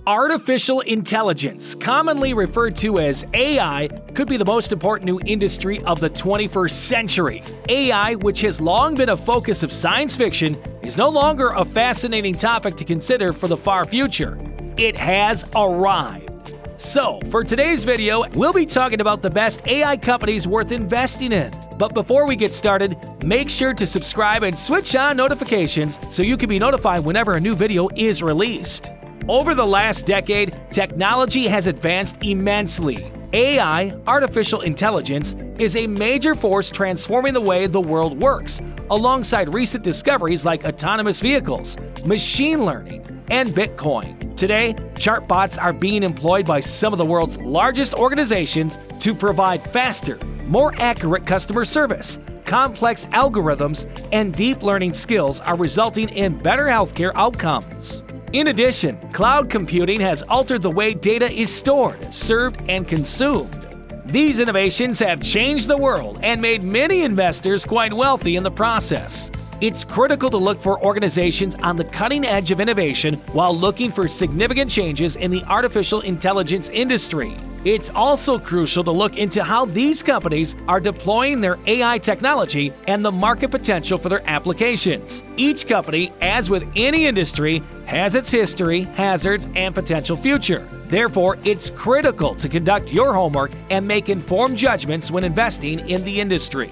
Artificial intelligence, commonly referred to as AI, could be the most important new industry of the 21st century. AI, which has long been a focus of science fiction, is no longer a fascinating topic to consider for the far future. It has arrived. So, for today's video, we'll be talking about the best AI companies worth investing in. But before we get started, make sure to subscribe and switch on notifications so you can be notified whenever a new video is released. Over the last decade, technology has advanced immensely. AI, artificial intelligence, is a major force transforming the way the world works, alongside recent discoveries like autonomous vehicles, machine learning, and Bitcoin. Today, chatbots are being employed by some of the world's largest organizations to provide faster, more accurate customer service. Complex algorithms and deep learning skills are resulting in better healthcare outcomes. In addition, cloud computing has altered the way data is stored, served, and consumed. These innovations have changed the world and made many investors quite wealthy in the process. It's critical to look for organizations on the cutting edge of innovation while looking for significant changes in the artificial intelligence industry. It's also crucial to look into how these companies are deploying their AI technology and the market potential for their applications. Each company, as with any industry, has its history, hazards, and potential future. Therefore, it's critical to conduct your homework and make informed judgments when investing in the industry.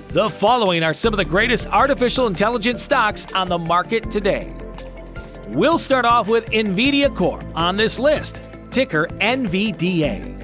The following are some of the greatest artificial intelligence stocks on the market today. We'll start off with NVIDIA Corp on this list, ticker NVDA.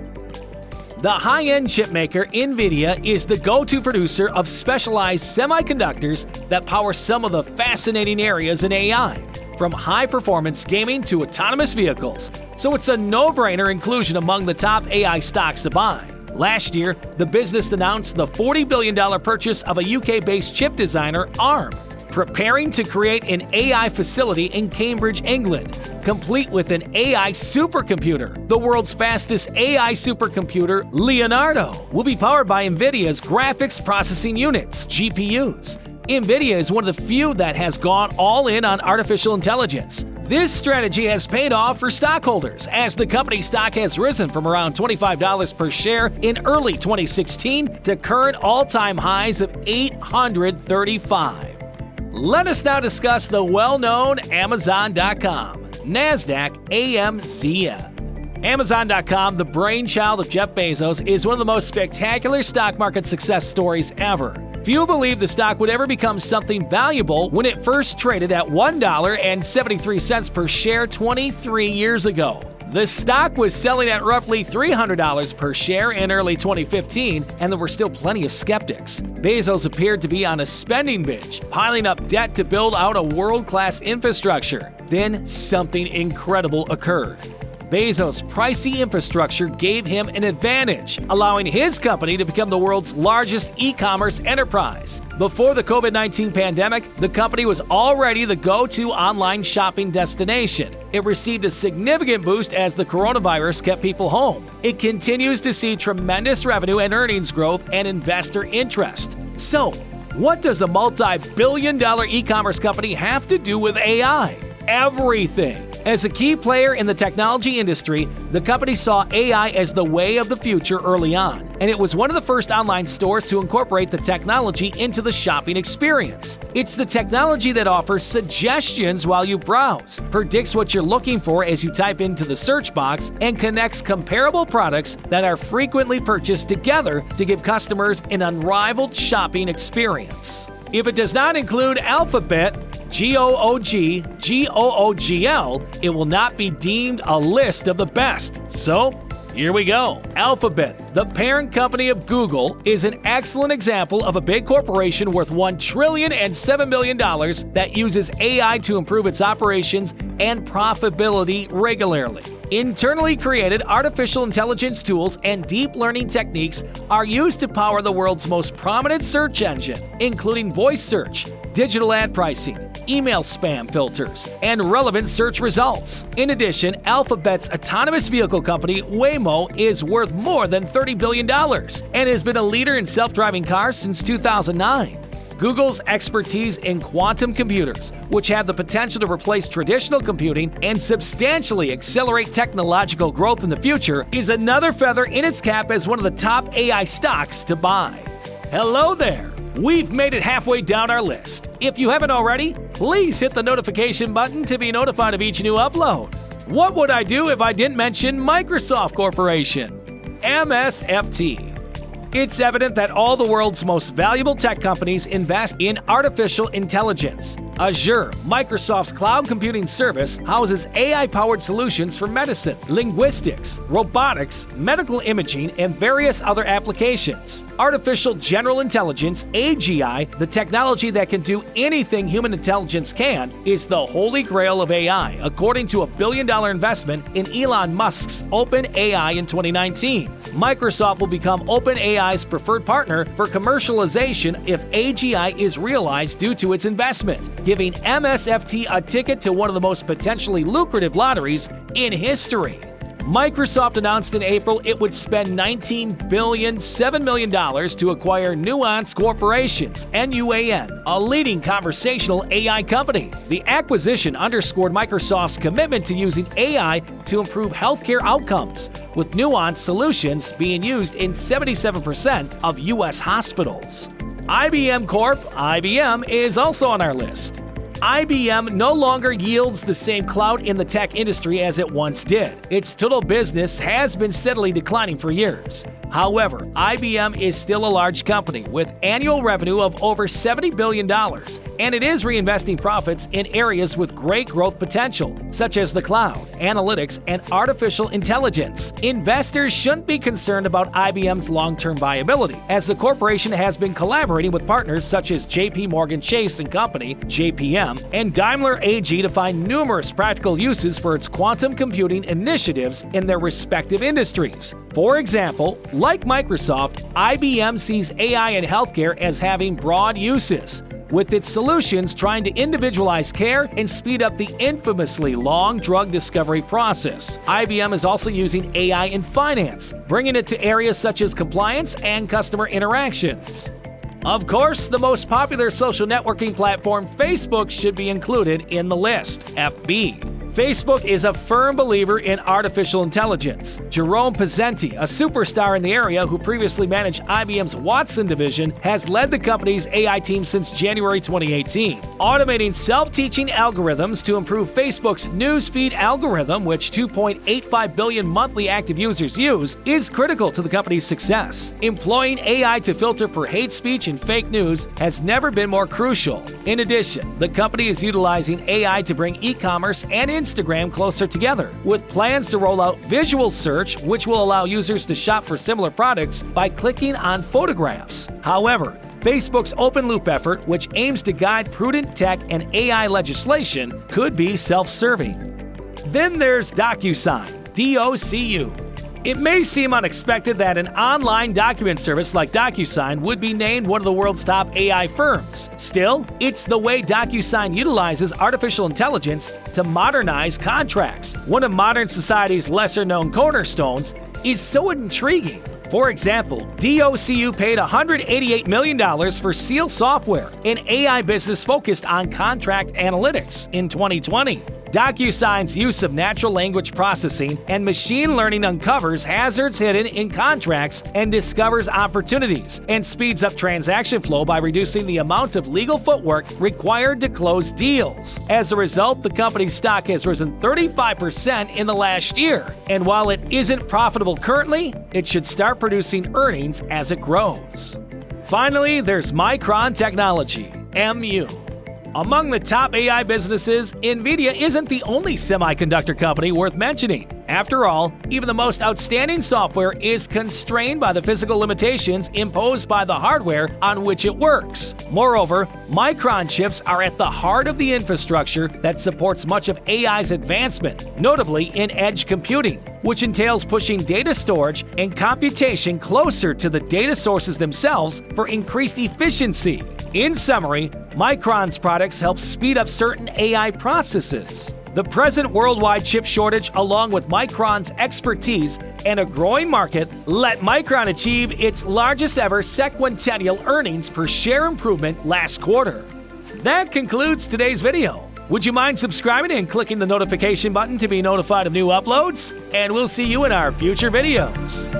The high-end chipmaker NVIDIA is the go-to producer of specialized semiconductors that power some of the fascinating areas in AI, from high-performance gaming to autonomous vehicles, so it's a no-brainer inclusion among the top AI stocks to buy. Last year, the business announced the $40 billion purchase of a UK-based chip designer, ARM, preparing to create an AI facility in Cambridge, England, complete with an AI supercomputer. The world's fastest AI supercomputer, Leonardo, will be powered by NVIDIA's graphics processing units, GPUs. NVIDIA is one of the few that has gone all in on artificial intelligence. This strategy has paid off for stockholders, as the company's stock has risen from around $25 per share in early 2016 to current all-time highs of $835. Let us now discuss the well-known Amazon.com, NASDAQ AMZN. Amazon.com, the brainchild of Jeff Bezos, is one of the most spectacular stock market success stories ever. Few believed the stock would ever become something valuable when it first traded at $1.73 per share 23 years ago. The stock was selling at roughly $300 per share in early 2015, and there were still plenty of skeptics. Bezos appeared to be on a spending binge, piling up debt to build out a world-class infrastructure. Then something incredible occurred. Bezos' pricey infrastructure gave him an advantage, allowing his company to become the world's largest e-commerce enterprise. Before the COVID-19 pandemic, the company was already the go-to online shopping destination. It received a significant boost as the coronavirus kept people home. It continues to see tremendous revenue and earnings growth and investor interest. So, what does a multi-billion-dollar e-commerce company have to do with AI? Everything. As a key player in the technology industry, the company saw AI as the way of the future early on, and it was one of the first online stores to incorporate the technology into the shopping experience. It's the technology that offers suggestions while you browse, predicts what you're looking for as you type into the search box, and connects comparable products that are frequently purchased together to give customers an unrivaled shopping experience. If it does not include Alphabet, GOOGL, it will not be deemed a list of the best. So, here we go. Alphabet, the parent company of Google, is an excellent example of a big corporation worth $1,007 billion that uses AI to improve its operations and profitability regularly. Internally created artificial intelligence tools and deep learning techniques are used to power the world's most prominent search engine, including voice search, digital ad pricing, email spam filters, and relevant search results. In addition, Alphabet's autonomous vehicle company, Waymo, is worth more than $30 billion and has been a leader in self-driving cars since 2009. Google's expertise in quantum computers, which have the potential to replace traditional computing and substantially accelerate technological growth in the future, is another feather in its cap as one of the top AI stocks to buy. Hello there! We've made it halfway down our list. If you haven't already, please hit the notification button to be notified of each new upload. What would I do if I didn't mention Microsoft Corporation? MSFT. It's evident that all the world's most valuable tech companies invest in artificial intelligence. Azure, Microsoft's cloud computing service, houses AI-powered solutions for medicine, linguistics, robotics, medical imaging, and various other applications. Artificial General Intelligence, AGI, the technology that can do anything human intelligence can, is the holy grail of AI, according to a $1 billion investment in Elon Musk's OpenAI in 2019. Microsoft will become OpenAI's preferred partner for commercialization if AGI is realized due to its investment, giving MSFT a ticket to one of the most potentially lucrative lotteries in history. Microsoft announced in April it would spend $19.7 billion to acquire Nuance Corporations, NUAN, a leading conversational AI company. The acquisition underscored Microsoft's commitment to using AI to improve healthcare outcomes, with Nuance solutions being used in 77% of U.S. hospitals. IBM Corp. IBM is also on our list. IBM no longer yields the same clout in the tech industry as it once did. Its total business has been steadily declining for years. However, IBM is still a large company with annual revenue of over $70 billion, and it is reinvesting profits in areas with great growth potential, such as the cloud, analytics, and artificial intelligence. Investors shouldn't be concerned about IBM's long-term viability, as the corporation has been collaborating with partners such as JP Morgan Chase & Company, JPM, and Daimler AG to find numerous practical uses for its quantum computing initiatives in their respective industries. For example, like Microsoft, IBM sees AI in healthcare as having broad uses, with its solutions trying to individualize care and speed up the infamously long drug discovery process. IBM is also using AI in finance, bringing it to areas such as compliance and customer interactions. Of course, the most popular social networking platform, Facebook, should be included in the list. FB. Facebook is a firm believer in artificial intelligence. Jerome Pizzenti, a superstar in the area who previously managed IBM's Watson division, has led the company's AI team since January 2018. Automating self-teaching algorithms to improve Facebook's newsfeed algorithm, which 2.85 billion monthly active users use, is critical to the company's success. Employing AI to filter for hate speech and fake news has never been more crucial. In addition, the company is utilizing AI to bring e-commerce and Instagram closer together, with plans to roll out visual search, which will allow users to shop for similar products by clicking on photographs. However, Facebook's open-loop effort, which aims to guide prudent tech and AI legislation, could be self-serving. Then there's DocuSign, DOCU. It may seem unexpected that an online document service like DocuSign would be named one of the world's top AI firms. Still, it's the way DocuSign utilizes artificial intelligence to modernize contracts. One of modern society's lesser-known cornerstones is so intriguing. For example, DOCU paid $188 million for Seal Software, an AI business focused on contract analytics, in 2020. DocuSign's use of natural language processing and machine learning uncovers hazards hidden in contracts and discovers opportunities, and speeds up transaction flow by reducing the amount of legal footwork required to close deals. As a result, the company's stock has risen 35% in the last year, and while it isn't profitable currently, it should start producing earnings as it grows. Finally, there's Micron Technology, MU. Among the top AI businesses, NVIDIA isn't the only semiconductor company worth mentioning. After all, even the most outstanding software is constrained by the physical limitations imposed by the hardware on which it works. Moreover, Micron chips are at the heart of the infrastructure that supports much of AI's advancement, notably in edge computing, which entails pushing data storage and computation closer to the data sources themselves for increased efficiency. In summary, Micron's products help speed up certain AI processes. The present worldwide chip shortage, along with Micron's expertise and a growing market, let Micron achieve its largest ever sequential earnings per share improvement last quarter. That concludes today's video. Would you mind subscribing and clicking the notification button to be notified of new uploads? And we'll see you in our future videos.